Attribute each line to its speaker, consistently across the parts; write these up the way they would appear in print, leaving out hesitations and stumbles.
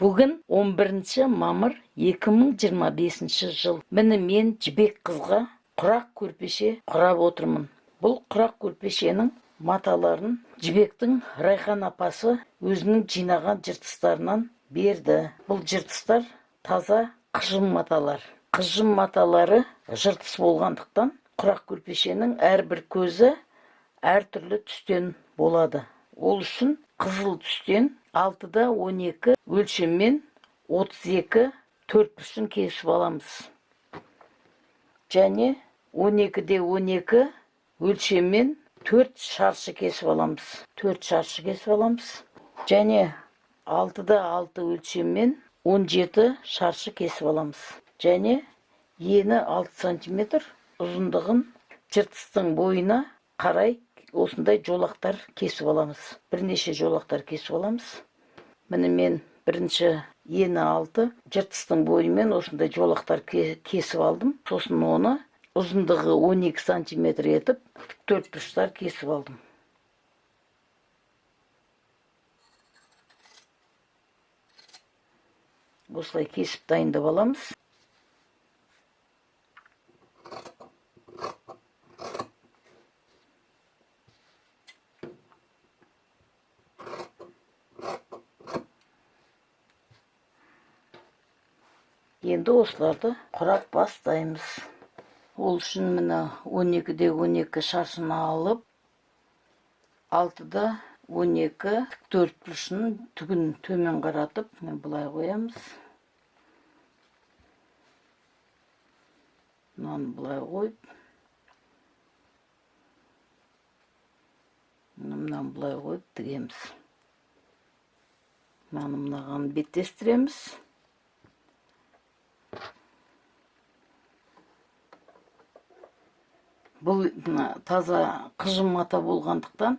Speaker 1: Бүгін 11 мамыр 2025 жыл. Міне мен жібек қызға құрақ көрпеше құрап отырмын. Бұл құрақ көрпешенің маталарын жібектің Райхан апасы өзінің жинаған жыртыстарынан берді. Бұл жыртыстар таза қыжым маталар. Қыжым маталары жыртыс болғандықтан құрақ көрпешенің әрбір көзі әртүрлі түстен болады. Ол үшін қызыл түстен 6-да 12 өлшеммен 32 4 кесіп аламыз. Және 12-де 12 өлшеммен 4 шаршы кесіп аламыз. 4 шаршы кесіп аламыз. Және 6-да 6 өлшеммен 17 шаршы кесіп аламыз. Және ені 6 см, ұзындығын жыртыстың бойына қарай осындай жолақтар кесіп аламыз. Бірнеше жолақтар кесіп аламыз. Міне мен бірінші ені 6, жыртыстың бойымен осындай жолақтар кесіп алдым. Сосын оны ұзындығы 12 см етіп, 4 бұрыштар кесіп алдым. Осылай кесіп дайындап аламыз. Енді осыларды құрап бастаймыз. Ол үшін міне 12-де 12 шаршыны алып, 6-да 12 4 бұрышын түгін төмен қаратып, бұлай қоямыз. Мынаны бұлай қойып, мынаны бұлай қойып тігеміз. Мынаған беттестіреміз. Бұл таза қыжым мата болғандықтан,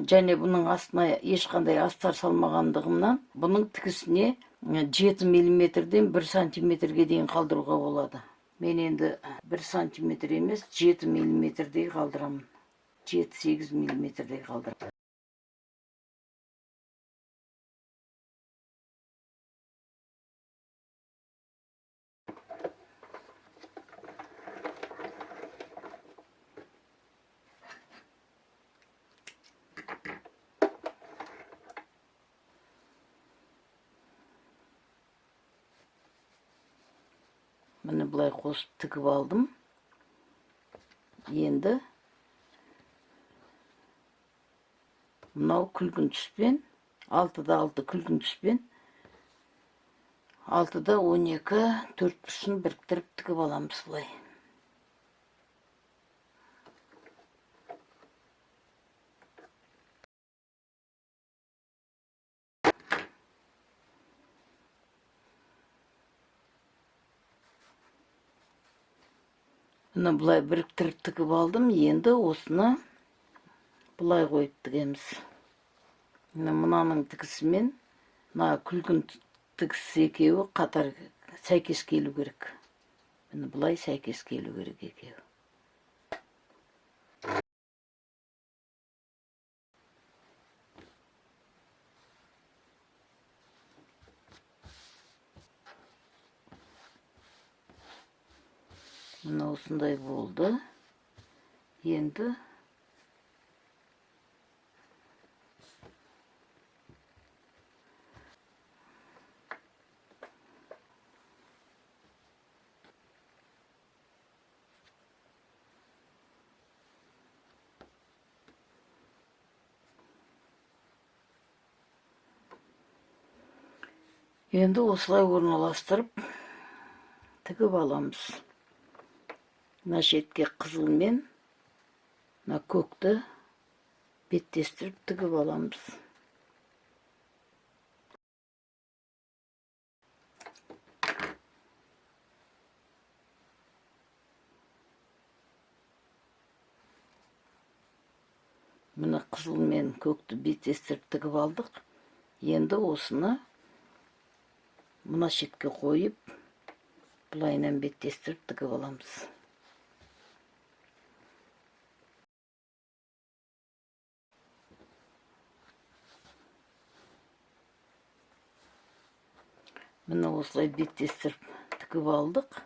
Speaker 1: және бұның астына ешқандай астар салмағандығымнан, бұның тігісіне 7 мм-ден 1 см-ге дейін қалдыруға болады. Мен енді 1 см емес, 7 мм-дей қалдырамын. 7-8 мм-дей қалдырамын. Міне бұлай қосып тігіп алдым. Енді мынау күлгін түспен, 6-да 6 күлгін түспен, 6-да 12 4 бұрышын біріктіріп тігіп аламыз бұлай. Мына бұлай біріктіріп тігіп алдым. Енді осыны бұлай қойып тігеміз. Мынаның тігісімен, мына күлгін тігісі екеуі қатар сәйкес келу керек. Міне бұлай сәйкес келу керек екеуі. Мына осындай болды. Енді осылай орналастырып тігіп аламыз. Мына шетке қызылмен, мына көкті беттестіріп тігіп аламыз. Мына қызылмен көкті беттестіріп тігіп алдық. Енді осыны мына шетке қойып, бұлайынан беттестіріп тігіп аламыз. Міне осылай беттестіріп тігіп алдық.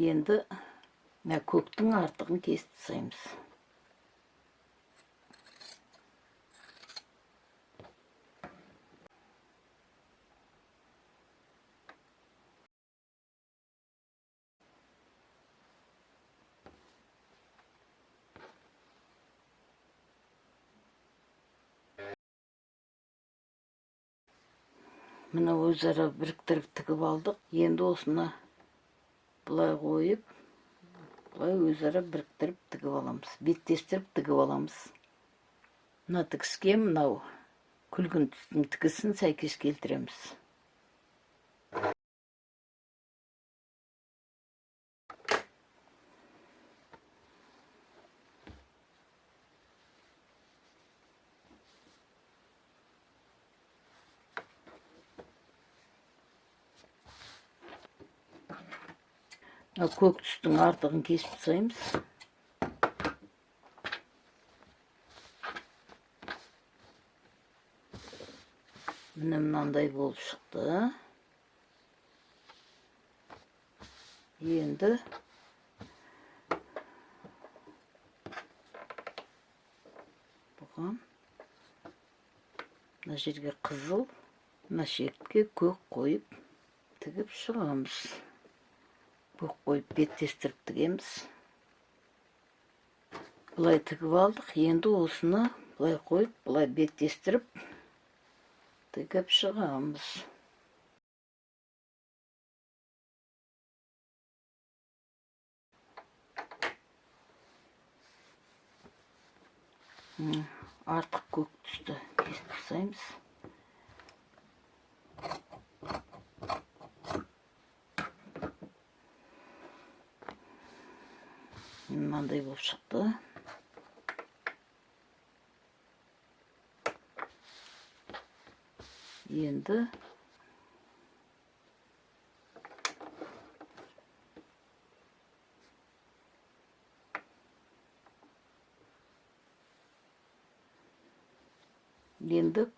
Speaker 1: Енді көктің артығын кесіп тастаймыз. Міне өзара біріктіріп тігіп алдық. Енді осыны бұлай қойып, бұлай өзара біріктіріп тігіп аламыз. Беттестіріп тігіп аламыз. Мына тігіске мынау күлгін түстің тігісін сәйкес келтіреміз. Көк түстің артығын кесіп тастаймыз. Міне мынандай болып шықты. Енді бұған мына жерге қызыл, мына шекке көк қойып тігіп шығамыз. Көк қойып беттестіріп тігеміз. Бұлай тігіп алдық. Енді осыны бұлай қойып, бұлай беттестіріп тігіп шығамыз. Артық көк түсті кесіп тастаймыз. Мынандай болып шықты. Енді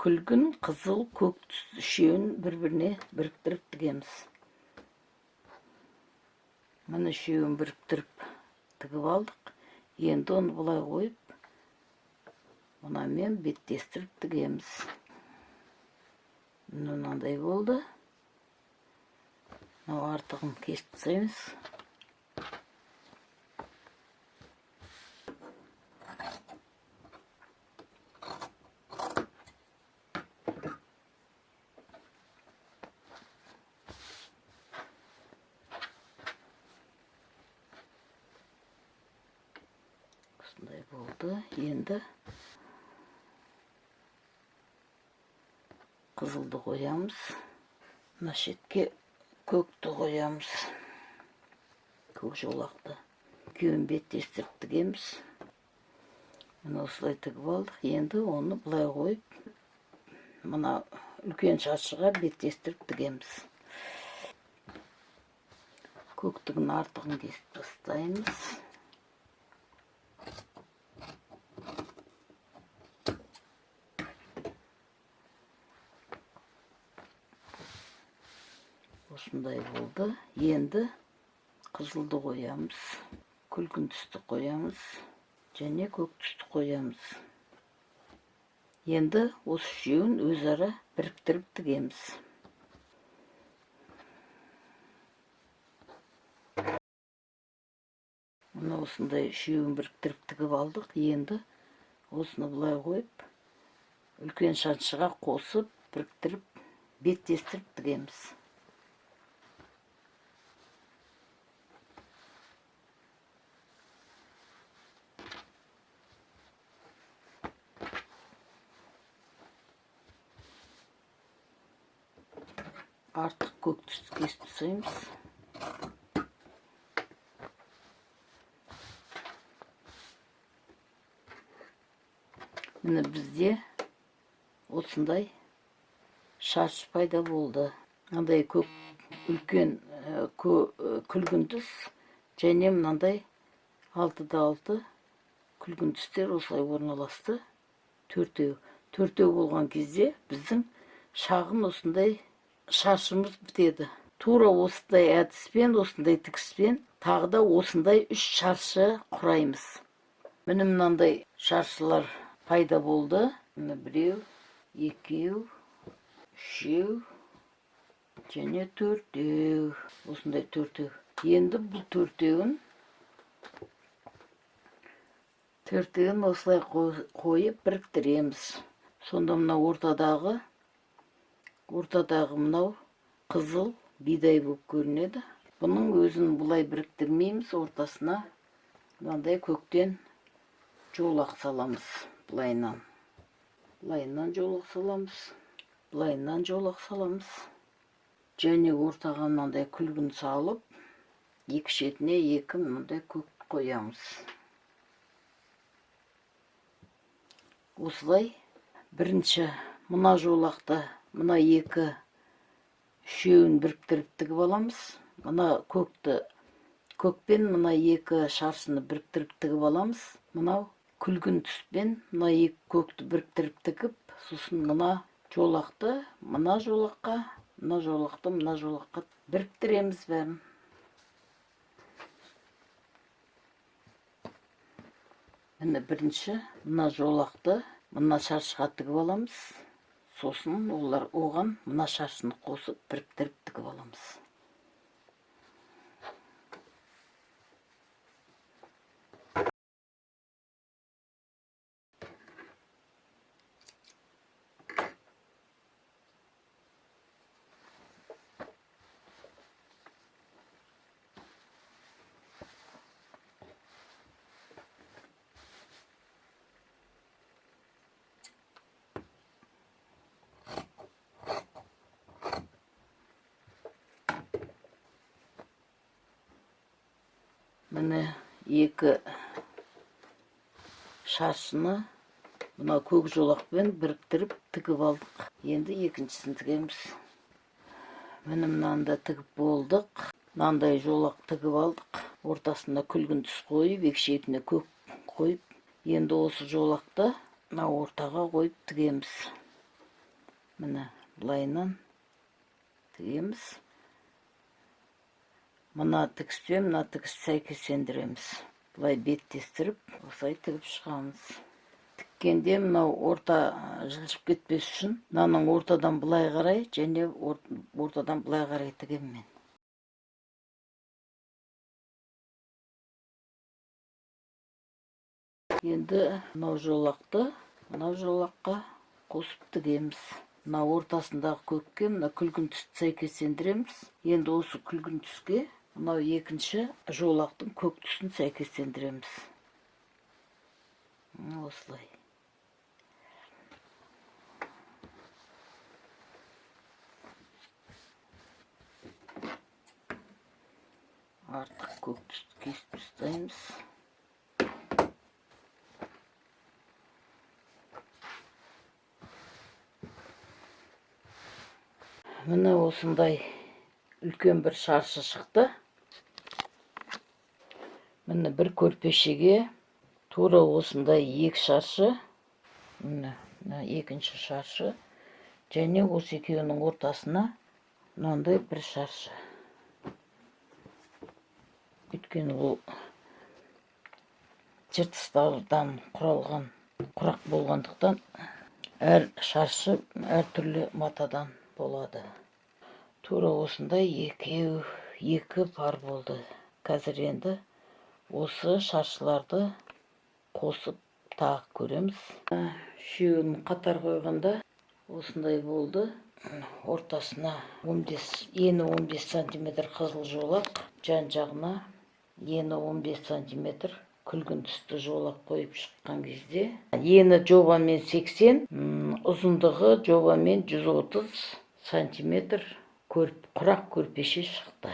Speaker 1: күлгін, қызыл, көк түс үшеуін бір-біріне біріктіріп тігеміз. Міне үшеуін біріктіріп тігіп алдық. Енді оны бұлай қойып, мынамен беттестіріп тігеміз. Мынандай болды. Мынау артығын кесіп тастаймыз. Осындай болды. Енді қызылды қоямыз. Мына шетке көкті қоямыз. Көк жолақты. Екеуін беттестіріп тігеміз. Мына осылай тігіп алдық. Енді оны бұлай қойып, мына үлкен шаршыға беттестіріп тігеміз. Көктігін артығын кесіп тастаймыз. Осындай болды. Енді қызылды қоямыз. Күлгін түсті қоямыз. Және көк түсті қоямыз. Енді осы үшеуін өзара біріктіріп тігеміз. Мына осындай үшеуін біріктіріп тігіп алдық. Енді осыны бұлай қойып, үлкен шаншыға қосып, біріктіріп, беттестіріп тігеміз. Артық көк түсті кесіп тастаймыз. Міне бізде осындай шаршы пайда болды. Мынандай көк үлкен күлгін түс және мынандай 6-6 күлгін түстер осылай орналасты. Төртеу болған кезде біздің шағын осындай шаршымыз бітеді. Тура осындай әдіспен, осындай тігіспен тағы да осындай 3 шаршы құраймыз. Міне мынандай шаршылар пайда болды. Міне 1, 2, 3 және 4. Осындай 4. Енді бұл 4-ін осылай қойып біріктіреміз. Сонда мына ортадағы мынау қызыл бидай болып көрінеді. Бұның өзін бұлай біріктірмейміз, ортасына мынандай көктен жолақ саламыз. Бұлайынан жолақ саламыз. Бұлайынан жолақ саламыз. Және ортаға мынандай күлгін салып, екі шетіне 2 мынандай көк қоямыз. Осылай бірінші мына жолақты, мына 2 үшеуін біріктіріп тігіп аламыз. Мына көкпен мына 2 шаршыны біріктіріп тігіп аламыз. Мынау күлгін түспен мына 2 көкті біріктіріп тігіп, сосын мына жолақты мына жолаққа біріктіреміз бәрін. Міне бірінші мына жолақты мына шаршыға тігіп аламыз. Сосын оған мына шаршыны қосып біріктіріп тігіп аламыз. Міне 2 шаршыны мына көк жолақпен біріктіріп тігіп алдық. Енді екіншісін тігеміз. Міне мынаны тігіп болдық. Мынандай жолақ тігіп алдық. Ортасына күлгін түс қойып, екі шетіне көк қойып, енді осы жолақты мына ортаға қойып тігеміз. Міне бұлайынан тігеміз. Мына тігіспен мына тігісті сәйкестендіреміз. Бұлай беттестіріп, осылай тігіп шығамыз. Тіккенде мынау орта жылжып кетпес үшін, мынаның ортадан бұлай қарай, және ортадан бұлай қарай тігемін мен. Енді мынау жолаққа қосып тігеміз. Мына ортасындағы көкке мына күлгін түсті сәйкестендіреміз. Енді осы күлгін түске мынау екінші жолақтың көк түсін сәйкестендіреміз. Осылай. Артық көк түсті кесіп тастаймыз. Міне осындай үлкен бір шаршы шықты. Міне бір көрпешеге тура осындай 2 шаршы. Міне екінші шаршы. Және осы екеуінің ортасына мынандай бір шаршы. Өйткені бұл жыртыстардан құралған құрақ болғандықтан әр шаршы әр түрлі матадан болады. Тура осындай 2 пар болды. Қазір енді осы шаршыларды қосып тағы көреміз. Үшеуін қатар қойғанда осындай болды. Ортасына ені 15 см қызыл жолақ, жан жағына ені 15 см күлгін түсті жолақ қойып шыққан кезде ені жобамен 80, ұзындығы жобамен 130 см құрақ көрпеше шықты.